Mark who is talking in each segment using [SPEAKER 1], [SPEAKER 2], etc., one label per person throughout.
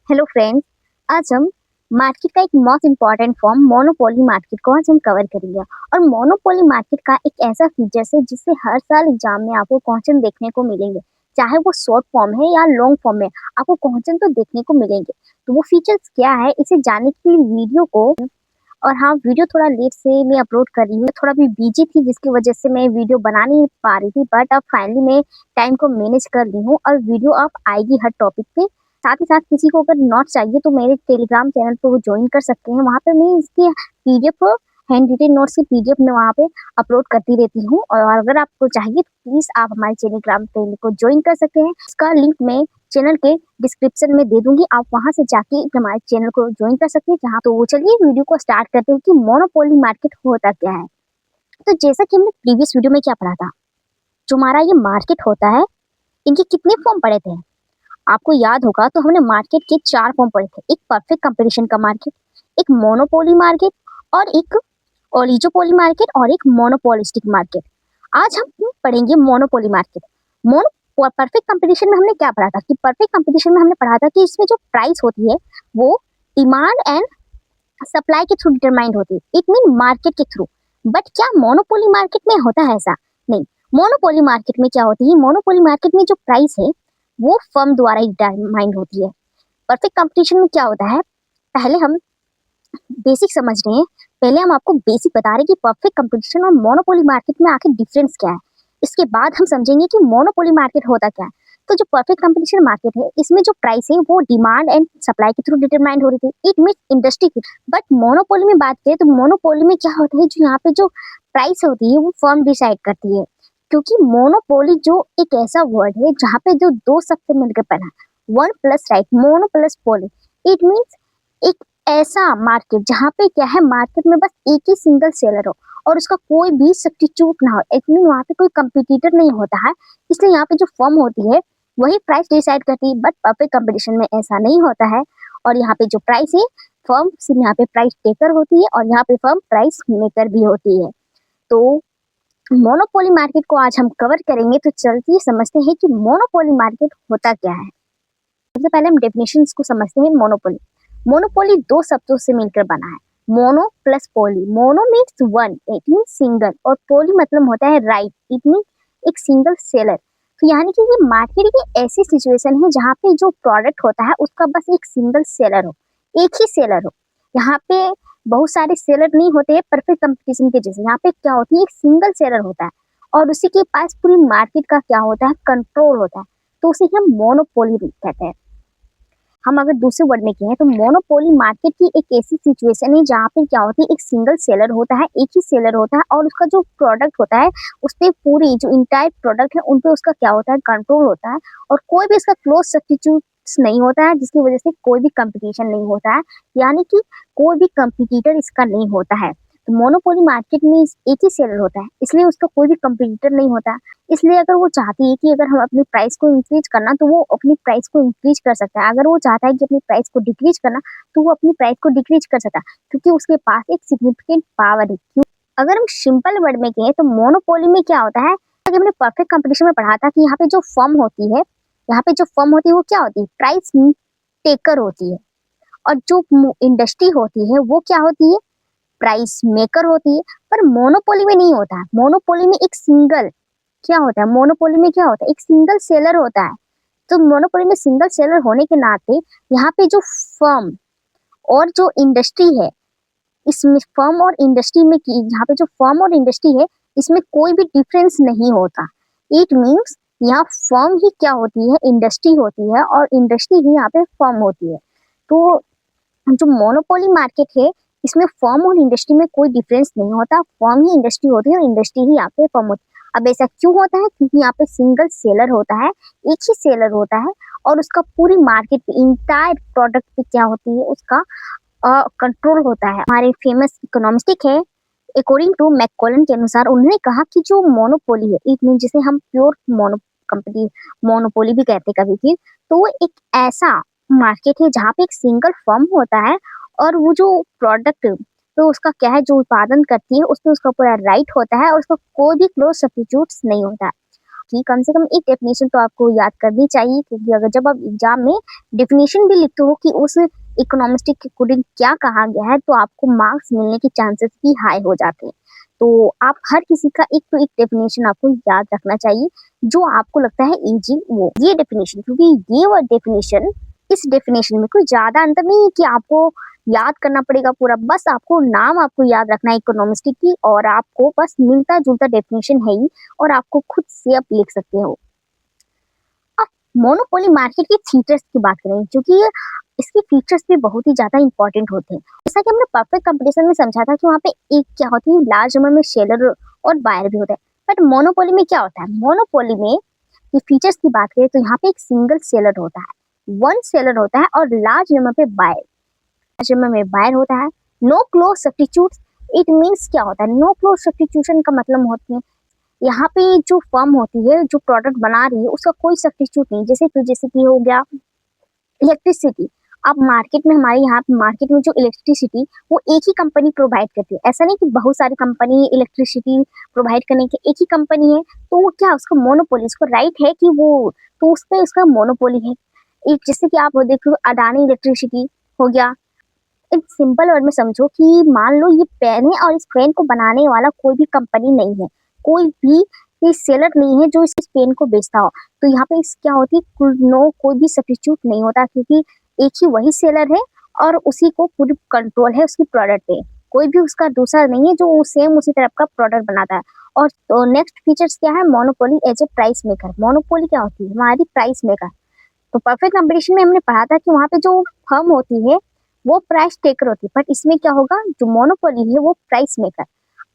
[SPEAKER 1] Hello friends. आज हम market का एक most important form monopoly market को आज हम कवर करेंगे। और मोनोपोली मार्केट का एक ऐसा फीचर है जिससे हर साल एग्जाम में आपको क्वेश्चन देखने को मिलेंगे, चाहे वो शॉर्ट फॉर्म है या लॉन्ग फॉर्म में, आपको क्वेश्चन तो देखने को मिलेंगे। तो वो फीचर्स क्या है, इसे जानने के लिए वीडियो को, और हाँ, वीडियो थोड़ा लेट से मैं अपलोड कर रही हूँ, थोड़ा भी बिजी थी जिसकी वजह से मैं वीडियो बना नहीं पा रही थी, बट अब फाइनली मैं टाइम को मैनेज कर ली हूँ और वीडियो अब आएगी हर टॉपिक पे। साथ ही साथ किसी को अगर नोट चाहिए तो मेरे टेलीग्राम चैनल पे वो ज्वाइन कर सकते हैं। वहाँ पे मैं इसकी पीडीएफ, हैंड रिटेन नोट्स की पीडीएफ में वहाँ पे अपलोड करती रहती हूँ। और अगर आपको चाहिए तो प्लीज आप हमारे टेलीग्राम चैनल को ज्वाइन कर सकते हैं। इसका लिंक मैं चैनल के डिस्क्रिप्शन में दे दूंगी, आप वहां से जाके हमारे चैनल को ज्वाइन कर सकते हैं। जहाँ तो चलिए वीडियो को स्टार्ट करते हैं कि मोनोपोली मार्केट होता क्या है। तो जैसा कि हमने प्रीवियस वीडियो में क्या पढ़ा था, जो हमारा ये मार्केट होता है, इनके कितने फॉर्म पढ़े थे आपको याद होगा। तो हमने मार्केट के 4 फॉर्म पढ़े थे, एक परफेक्ट कंपटीशन का मार्केट, एक मोनोपोली मार्केट, और एक ओलिगोपोली मार्केट, और एक मोनोपोलिस्टिक मार्केट। आज हम पढ़ेंगे monopoly market. Mono perfect competition में हमने क्या पढ़ा था कि परफेक्ट कंपटीशन में हमने पढ़ा था कि इसमें जो प्राइस होती है वो डिमांड एंड सप्लाई के थ्रू डिटरमाइंड होती है, इट मीन मार्केट के थ्रू। बट क्या मोनोपोली मार्केट में होता है ऐसा? नहीं। मोनोपोली मार्केट में क्या होती है, मोनोपोली मार्केट में जो प्राइस है वो फर्म द्वारा ही डिटरमाइंड होती है। परफेक्ट कंपटीशन में क्या होता है, पहले हम बेसिक समझ रहे हैं। पहले हम आपको बेसिक बता रहे हैं कि परफेक्ट कंपटीशन और मोनोपोली मार्केट में आखिर डिफरेंस क्या है। इसके बाद हम समझेंगे कि मोनोपोली मार्केट होता क्या है। तो जो परफेक्ट कंपटीशन मार्केट है, इसमें जो प्राइस है वो डिमांड एंड सप्लाई के थ्रू डिटरमाइंड हो रही थी, इट मीन इंडस्ट्री की। बट मोनोपोली में बात करें तो मोनोपोली में क्या होता है, जो यहाँ पे जो प्राइस होती है वो फर्म डिसाइड करती है। क्योंकि मोनोपोली जो एक ऐसा वर्ड है जहाँ पे जो दो शब्द मिलकर बना, one plus right, mono plus poly, it means एक ऐसा मार्केट जहाँ पे क्या है, मार्केट में बस एक ही सिंगल सेलर हो और उसका कोई भी सब्स्टिट्यूट ना हो, इट मीन वहाँ पे कोई कंपटीटर नहीं होता है। इसलिए यहाँ पे जो फर्म होती है वही प्राइस डिसाइड करती है। बट परफेक्ट कंपटीशन में ऐसा नहीं होता है, और यहाँ पे जो प्राइस है, फर्म सिर्फ यहाँ पे प्राइस टेकर होती है और यहाँ पे फर्म प्राइस मेकर भी होती है। तो मोनोपोली मार्केट को आज हम कवर करेंगे। तो चलते समझते हैं कि मोनोपोली मार्केट होता क्या है। सबसे पहले हम डेफिनेशन को समझते हैं। मोनोपोली, मोनोपोली दो शब्दों से मिलकर बना है, mono plus poly. Mono means one, it mean single, और पोली मतलब होता है राइट, इट मीन एक सिंगल सेलर। तो यानी कि ये मार्केट की ऐसी सिचुएशन है जहाँ पे जो प्रोडक्ट होता है उसका बस एक सिंगल सेलर हो, एक ही सेलर हो। यहाँ पे बहुत सारे सेलर नहीं होते हैं परफेक्ट कंपटीशन के जैसे। यहाँ पे क्या होती है, एक सिंगल सेलर होता है और उसी के पास पूरी मार्केट का क्या होता है, कंट्रोल होता है। तो उसे हम मोनोपोली कहते हैं। हम अगर दूसरे वर्ड में कहें तो मोनोपोली मार्केट की एक ऐसी सिचुएशन है जहाँ पे क्या होती है, एक सिंगल सेलर होता है, एक ही सेलर होता है, और उसका जो प्रोडक्ट होता है उस पर पूरी जो इंटायर प्रोडक्ट है उन पे उसका क्या होता है, कंट्रोल होता है। और कोई भी इसका क्लोज सब्स्टिट्यूट नहीं होता है, जिसकी वजह से कोई भी कंपटीशन नहीं होता है, यानी कि कोई भी कंपटीटर इसका नहीं होता है। तो मोनोपोली मार्केट में एक ही सेलर होता है, इसलिए उसका कोई भी कंपटीटर नहीं होता। इसलिए अगर वो चाहती है कि अगर हम अपनी प्राइस को इंक्रीज करना, तो वो अपनी प्राइस को इंक्रीज कर सकता है। अगर वो चाहता है कि अपनी प्राइस को डिक्रीज करना, तो वो अपनी प्राइस को डिक्रीज कर सकता है, क्योंकि उसके पास एक सिग्निफिकेंट पावर है। अगर हम सिंपल वर्ड में कहें तो मोनोपोली में क्या होता है, कि हमने परफेक्ट कंपटीशन में पढ़ा था कि यहाँ पे जो फर्म होती है, यहाँ पे जो फर्म होती है वो क्या होती है, प्राइस टेकर होती है। और जो इंडस्ट्री होती है वो क्या होती है, प्राइस मेकर होती है। पर मोनोपोली में नहीं होता है। मोनोपोली में एक सिंगल क्या होता है, मोनोपोली में क्या होता है, एक सिंगल सेलर होता है। तो मोनोपोली में सिंगल सेलर होने के नाते यहाँ पे जो फर्म और जो इंडस्ट्री है, इसमें फर्म और इंडस्ट्री में की, यहाँ पे जो फर्म और इंडस्ट्री है इसमें कोई भी डिफरेंस नहीं होता। इट मीन्स यहाँ फर्म ही क्या होती है, इंडस्ट्री होती है, और इंडस्ट्री ही यहाँ पे फर्म होती है। तो जो मोनोपोली मार्केट है इसमें फर्म और इंडस्ट्री में कोई डिफरेंस नहीं होता, फर्म ही इंडस्ट्री होती है और इंडस्ट्री ही यहाँ पे फर्म होती है। अब ऐसा क्यों होता है, क्योंकि यहाँ पे सिंगल सेलर होता है, एक ही सेलर होता है, और उसका पूरी मार्केट पे इंटायर प्रोडक्ट पे क्या होती है, उसका कंट्रोल होता है। हमारे फेमस इकोनॉमिस्ट है, अकॉर्डिंग टू मैककोलन के अनुसार, उन्होंने कहा कि जो मोनोपोली है, इट मीन जिसे हम प्योर कंपनी मोनोपोली भी कहते हैं कभी भी, तो वो एक ऐसा मार्केट है जहाँ पे एक सिंगल फर्म होता है, और वो जो प्रोडक्ट तो उसका क्या है, जो उत्पादन करती है उसमें उसका पूरा राइट होता है, और उसका कोई भी क्लोज सब्स्टिट्यूट्स नहीं होता है। की कम से कम एक डेफिनेशन तो आपको याद करनी चाहिए, क्योंकि अगर जब आप एग्जाम में डेफिनेशन भी लिखते हो कि उस इकोनॉमिस्टिक के अकॉर्डिंग क्या कहा गया है, तो आपको मार्क्स मिलने के चांसेस भी हाई हो जाते हैं। तो आप हर किसी का एक तो एक डेफिनेशन आपको याद रखना चाहिए, जो आपको लगता है इजी वो ये डेफिनेशन, क्योंकि ये वो डेफिनेशन इस डेफिनेशन में कोई ज्यादा अंतर नहीं है कि आपको याद करना पड़ेगा पूरा, बस आपको नाम आपको याद रखना है इकोनॉमिस्टिक की, और आपको बस मिलता जुलता डेफिनेशन है ही, और आपको खुद से आप लिख सकते हो। अब मोनोपोली मार्केट के फीचर्स की बात करें, क्योंकि इसके फीचर्स भी बहुत ही ज्यादा इंपॉर्टेंट होते हैं। जैसा कि हमने परफेक्ट कंपटीशन में समझा था कि वहाँ पे एक क्या होती है, लार्ज नंबर में सेलर और बायर भी होता है। बट मोनोपोली में क्या होता है, मोनोपोली में ये फीचर्स की बात करें तो यहाँ पे एक सिंगल सेलर होता है, वन सेलर होता है, और लार्ज नंबर पे बायर, लार्ज नंबर में बायर होता है। No close substitute, it means क्या होता है, नो क्लोज सब्स्टिट्यूशन का मतलब होती है यहाँ पे जो फर्म होती है जो प्रोडक्ट बना रही है उसका कोई सब्स्टिट्यूट नहीं, जैसे कि हो गया इलेक्ट्रिसिटी। अब मार्केट में हमारे यहाँ मार्केट में जो इलेक्ट्रिसिटी वो एक ही कंपनी प्रोवाइड करती है, ऐसा नहीं कि बहुत सारी कंपनी इलेक्ट्रिसिटी प्रोवाइड करने की, एक ही कंपनी है तो वो क्या उसका मोनोपोली, उसको राइट है कि वो, तो उस पर उसका मोनोपोली है। एक जैसे कि आप देखो अडानी इलेक्ट्रिसिटी हो गया। एक सिंपल वर्ड में समझो कि मान लो ये पेन है और इस पेन को बनाने वाला कोई भी कंपनी नहीं है, कोई भी ये सेलर नहीं है जो इस पेन को बेचता हो, तो यहाँ पे इस क्या होती है, नो कोई भी सब्स्टिट्यूट नहीं होता, क्योंकि एक ही वही सेलर है और उसी को पूरी कंट्रोल है उसकी प्रोडक्ट पे, कोई भी उसका दूसरा नहीं है जो सेम उसी तरह का प्रोडक्ट बनाता है। और तो नेक्स्ट फीचर्स क्या है, monopoly as a price maker. Monopoly क्या होती है, हमारी प्राइस मेकर। तो परफेक्ट कंपटीशन में हमने पढ़ा था कि वहाँ पे जो फर्म होती है वो प्राइस टेकर होती है, बट इसमें क्या होगा, जो मोनोपोली है वो प्राइस मेकर।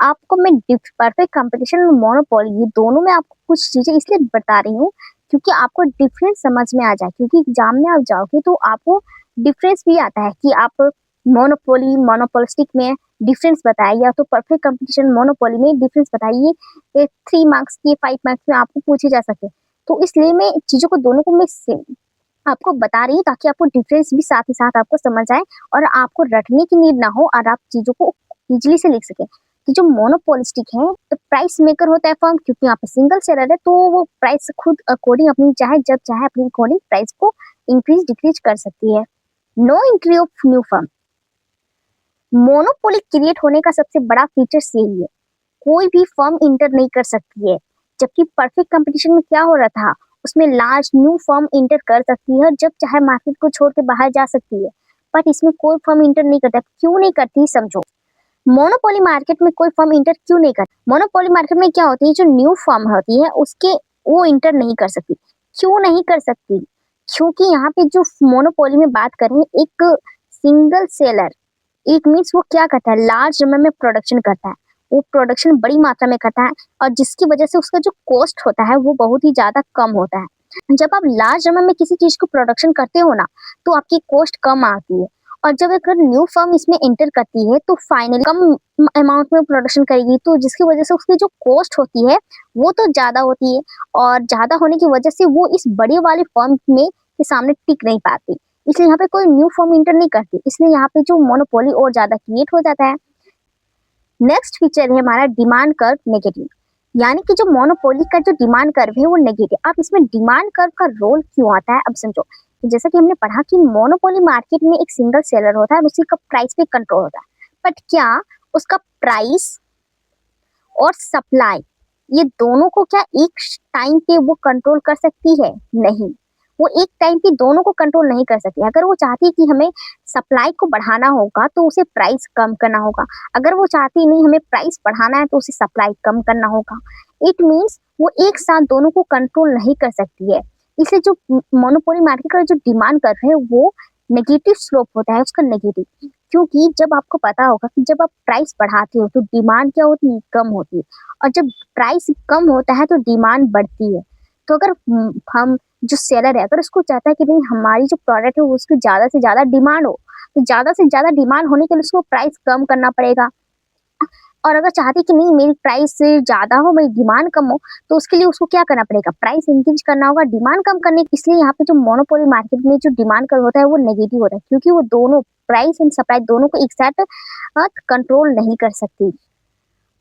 [SPEAKER 1] आपको मैं परफेक्ट कंपटीशन और मोनोपोली ये दोनों में आपको कुछ चीजें इसलिए बता रही हूँ क्योंकि आपको डिफरेंस समझ में आ जाए, क्योंकि एग्जाम में आप जाओगे तो आपको डिफरेंस भी आता है कि आप मोनोपोली मोनोपोलिस्टिक में डिफरेंस बताइए, या तो परफेक्ट कंपटीशन मोनोपोली में डिफरेंस बताइए। 3 मार्क्स की 5 मार्क्स में आपको पूछे जा सके, तो इसलिए मैं चीजों को दोनों को मैं आपको बता रही हूँ ताकि आपको डिफरेंस भी साथ ही साथ आपको समझ आए और आपको रटने की नीड ना हो और आप चीजों को इजीली से लिख सके। तो जो मोनोपोलिस्टिक है तो प्राइस मेकर होता है फर्म, क्योंकि यहाँ पे सिंगल सेलर है तो वो प्राइस खुद अकॉर्डिंग अपनी चाहे जब चाहे अपनी अकॉर्डिंग प्राइस को इंक्रीज डिक्रीज कर सकती है। No entry of new firm. Monopoly create होने का सबसे बड़ा फीचर यही है, कोई भी फर्म इंटर नहीं कर सकती है। जबकि परफेक्ट कंपटीशन में क्या हो रहा था, उसमें लार्ज न्यू फर्म इंटर कर सकती है, जब चाहे मार्केट को छोड़ के बाहर जा सकती है, बट इसमें कोई फर्म इंटर नहीं करता। क्यों नहीं करती समझो, मोनोपोली मार्केट में कोई फर्म इंटर क्यों नहीं करती। मोनोपोली मार्केट में क्या होती है, जो न्यू फर्म होती है उसके वो इंटर नहीं कर सकती। क्यों नहीं कर सकती, क्योंकि यहाँ पे जो मोनोपोली में बात करें एक सिंगल सेलर, एक मीन्स वो क्या करता है, लार्ज नंबर में प्रोडक्शन करता है, वो प्रोडक्शन बड़ी मात्रा में करता है और जिसकी वजह से उसका जो कॉस्ट होता है वो बहुत ही ज्यादा कम होता है। जब आप लार्ज नंबर में किसी चीज को प्रोडक्शन करते हो ना तो आपकी कॉस्ट कम आती है, और जब अगर न्यू फर्म इसमें एंटर करती है तो फाइनली कम अमाउंट में प्रोडक्शन करेगी, तो जिसकी वजह से उसकी जो कॉस्ट होती है वो तो ज्यादा होती है, और ज्यादा होने की वजह से वो इस बड़ी वाली फर्म में के सामने टिक नहीं पाती, इसलिए यहाँ पे कोई न्यू फर्म इंटर नहीं करती, इसलिए यहाँ पे जो मोनोपोली और ज्यादा क्रिएट हो जाता है। नेक्स्ट फीचर है हमारा डिमांड कर्व नेगेटिव, यानी कि जो मोनोपोली का जो डिमांड कर्व है वो नेगेटिव। अब इसमें डिमांड कर्व का रोल क्यों आता है, अब समझो। जैसा कि हमने पढ़ा कि मोनोपोली मार्केट में एक सिंगल सेलर होता है और उसी का प्राइस पे कंट्रोल होता है, बट क्या उसका प्राइस और सप्लाई ये दोनों को क्या एक टाइम पे वो कंट्रोल कर सकती है, नहीं, वो एक टाइम पे दोनों को कंट्रोल नहीं कर सकती। अगर वो चाहती है कि हमें सप्लाई को बढ़ाना होगा तो उसे प्राइस कम करना होगा, अगर वो चाहती नहीं हमें प्राइस बढ़ाना है तो उसे सप्लाई कम करना होगा। इट मीन्स वो एक साथ दोनों को कंट्रोल नहीं कर सकती है, इसलिए जो मोनोपोली मार्केट का जो डिमांड कर्व है वो नेगेटिव स्लोप होता है उसका, नेगेटिव। क्योंकि जब आपको पता होगा कि जब आप प्राइस बढ़ाते हो तो डिमांड क्या होती है, कम होती है, और जब प्राइस कम होता है तो डिमांड बढ़ती है। तो अगर हम जो सेलर है अगर उसको चाहता है कि नहीं हमारी जो प्रोडक्ट है वो उसकी ज्यादा से ज्यादा डिमांड हो, तो ज्यादा से ज्यादा डिमांड होने के लिए उसको प्राइस कम करना पड़ेगा। और अगर चाहती कि नहीं मेरी प्राइस से ज्यादा हो मेरी डिमांड कम हो, तो उसके लिए उसको क्या करना पड़ेगा, प्राइस इंक्रीज करना होगा डिमांड कम करने के। इसलिए यहाँ पे जो मोनोपोली मार्केट में जो डिमांड कर्व होता है वो नेगेटिव होता है, क्योंकि वो दोनों प्राइस एंड सप्लाई दोनों को एक साथ कंट्रोल नहीं कर सकती।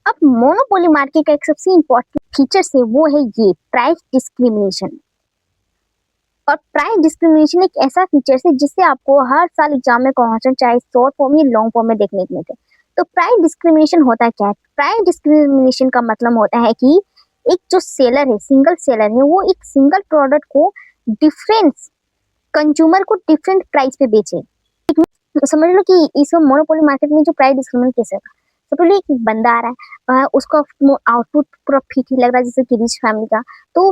[SPEAKER 1] अब मोनोपोली मार्केट का एक सबसे इम्पोर्टेंट फीचर है वो है ये प्राइस डिस्क्रिमिनेशन। और प्राइस डिस्क्रिमिनेशन एक ऐसा फीचर है जिससे आपको हर साल एग्जाम में क्वेश्चन चाहे शॉर्ट फॉर्म या लॉन्ग फॉर्म में देखने को मिलते हैं। तो प्राइस डिस्क्रिमिनेशन होता क्या है? प्राइस डिस्क्रिमिनेशन का मतलब होता है कि एक जो सेलर है, सिंगल सेलर है, वो एक सिंगल प्रोडक्ट को डिफरेंट कंज्यूमर को डिफरेंट प्राइस पे बेचे। तो समझ लो कि इस मोनोपोली मार्केट में जो प्राइस डिस्क्रिमिनेशन कैसे होगा। तो पहले एक बंदा आ रहा है, उसका आउटपुट पूरा ठीक ही लग रहा है जैसे कि रिच फैमिली का। तो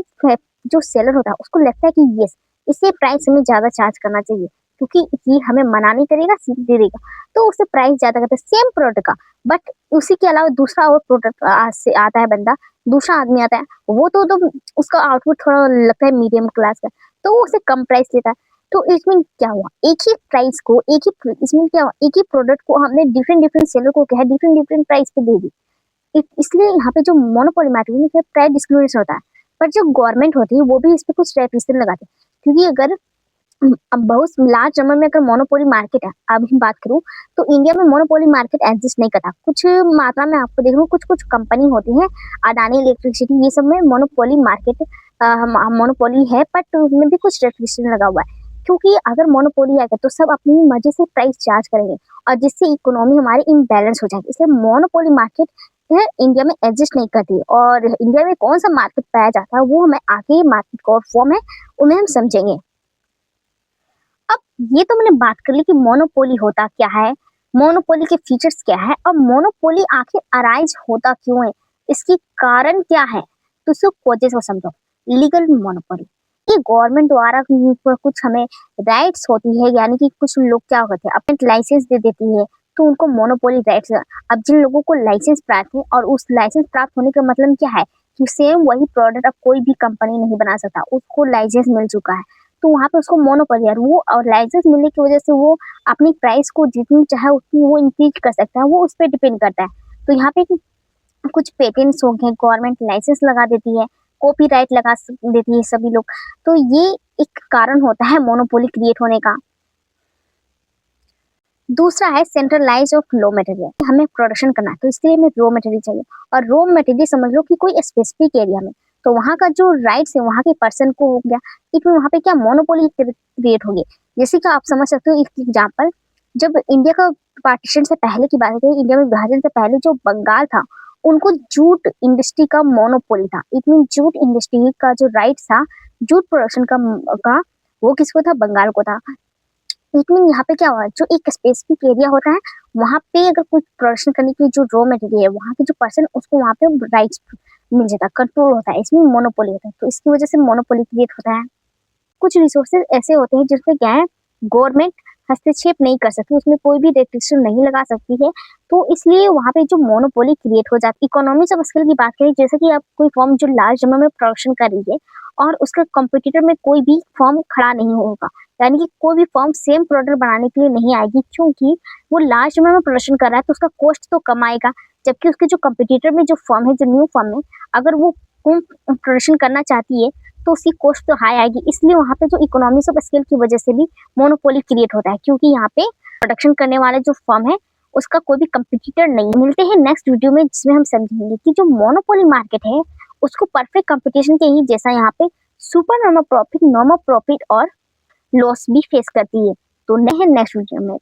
[SPEAKER 1] जो सेलर होता है उसको लगता है कि यस, इससे प्राइस हमें ज्यादा चार्ज करना चाहिए क्योंकि ये हमें मना नहीं करेगा, सीधे दे देगा। तो उससे प्राइस ज्यादा करता है सेम प्रोडक्ट का। बट उसी के अलावा दूसरा और प्रोडक्ट से आता है बंदा, दूसरा आदमी आता है, वो तो उसका आउटपुट थोड़ा लगता है मीडियम क्लास का, तो वो उससे कम प्राइस लेता है। तो इसमें क्या हुआ, एक ही प्राइस को इसमें क्या हुआ, एक ही प्रोडक्ट को हमने डिफरेंट डिफरेंट सेलर को क्या है डिफरेंट डिफरेंट प्राइस पे दे दी। इसलिए यहाँ पे जो मोनोपोली मार्केट में प्राइस डिस्क्रिमिनेशन होता है। पर जो गवर्नमेंट होती है वो भी इस पे कुछ रेस्ट्रिक्शन लगाती है, क्योंकि अगर अब बहुत लार्ज नंबर में अगर मोनोपोली मार्केट है, अभी बात करूँ तो इंडिया में मोनोपोली मार्केट एग्जिस्ट नहीं करता। कुछ मात्रा में आपको देख लो, कुछ कुछ कंपनी होती है, अडानी इलेक्ट्रिसिटी, ये सब में मोनोपोली मार्केट मोनोपोली है, बट उसमें भी कुछ रेस्ट्रिक्शन लगा हुआ है। क्योंकि अगर मोनोपोली आएगा तो सब अपनी मर्जी से प्राइस चार्ज करेंगे और जिससे इकोनॉमी हमारी इम्बैलेंस हो जाएगी। इसलिए मोनोपोली मार्केट है इंडिया में एग्जिस्ट नहीं करती। और इंडिया में कौन सा मार्केट पाया जाता है वो हमें आगे मार्केट का फॉर्म है, उन्हें हम समझेंगे। अब ये तो मैंने बात कर ली कि मोनोपोली होता क्या है, मोनोपोली के फीचर्स क्या है, और मोनोपोली आखिर अराइज होता क्यों है, इसकी कारण क्या है। तो इसको वजह से समझो। लीगल मोनोपोली, ये गवर्नमेंट द्वारा कुछ हमें राइट्स होती है, यानी कि कुछ लोग क्या होते हैं अपने लाइसेंस दे देती है, तो उनको मोनोपोली राइट्स। अब जिन लोगों को लाइसेंस प्राप्त है, और उस लाइसेंस प्राप्त होने का मतलब क्या है कि सेम वही प्रोडक्ट अब कोई भी कंपनी नहीं बना सकता, उसको लाइसेंस मिल चुका है, तो वहाँ पे उसको मोनोपोली है। वो और लाइसेंस मिलने की वजह से वो अपनी प्राइस को जितनी चाहे उतनी वो इंक्रीज कर सकता है, वो उस पर डिपेंड करता है। तो यहाँ पे कुछ पेटेंट्स हो गए, गवर्नमेंट लाइसेंस लगा देती है, कॉपीराइट लगा देती है सभी लोग। तो ये एक कारण होता है मोनोपोली क्रिएट होने का। दूसरा है सेंट्रलाइज ऑफ लो मटेरियल। हमें प्रोडक्शन करना है तो इसके लिए हमें रॉ मटेरियल चाहिए, और रॉ मटेरियल समझ लो कि कोई स्पेसिफिक एरिया में, तो वहाँ का जो राइट्स है वहाँ के पर्सन को हो गया, एक वहाँ पे क्या मोनोपोली क्रिएट होगी। जैसे कि आप समझ सकते हो एक एग्जाम्पल, जब इंडिया का पार्टीशन से पहले की बात है, इंडिया में विभाजन से पहले जो बंगाल था, उनको जूट इंडस्ट्री का मोनोपोली था। इट मीन जूट इंडस्ट्री का जो राइट था, जूट प्रोडक्शन का वो किसको था, बंगाल को था। लेकिन यहाँ पे क्या हुआ, जो एक स्पेसिफिक एरिया होता है वहाँ पे अगर कुछ प्रोडक्शन करने की जो रॉ मटेरियल है, वहाँ के जो पर्सन उसको वहाँ पे राइट्स मिल जाता है, कंट्रोल होता है, इसमें मोनोपोली होता है। तो इसकी वजह से मोनोपोली क्रिएट होता है। कुछ रिसोर्सेज ऐसे होते हैं जिसमें क्या है गवर्नमेंट हस्तक्षेप नहीं कर सकती, उसमें कोई भी रेस्ट्रिक्शन नहीं लगा सकती है, तो इसलिए वहाँ पे जो मोनोपोली क्रिएट हो जाती है। इकोनॉमिक्स ऑफ स्केल की बात करें, जैसे कि आप कोई फर्म जो लार्ज नंबर में प्रोडक्शन कर रही है और उसका कंपटीटर में कोई भी फर्म खड़ा नहीं होगा, यानी कि कोई भी फर्म सेम प्रोडक्ट बनाने के लिए नहीं आएगी, क्योंकि वो लार्ज नंबर में प्रोडक्शन कर रहा है तो उसका कॉस्ट तो कम आएगा। जबकि उसके जो कंपटीटर में जो फर्म है, जो न्यू फर्म है, अगर वो प्रोडक्शन करना चाहती है तो उसकी कॉस्ट तो हाई आएगी। इसलिए वहाँ पे जो इकोनॉमिक्स ऑफ स्केल की वजह से भी मोनोपोली क्रिएट होता है, क्योंकि यहाँ पे प्रोडक्शन करने वाले जो फर्म है उसका कोई भी कंपटीटर नहीं। मिलते हैं नेक्स्ट वीडियो में जिसमें हम समझेंगे कि जो मोनोपोली मार्केट है उसको परफेक्ट कंपटीशन के ही जैसा यहाँ पे super normal profit, normal profit और लॉस भी फेस करती है। तो नहीं नेक्स्ट वीडियो में।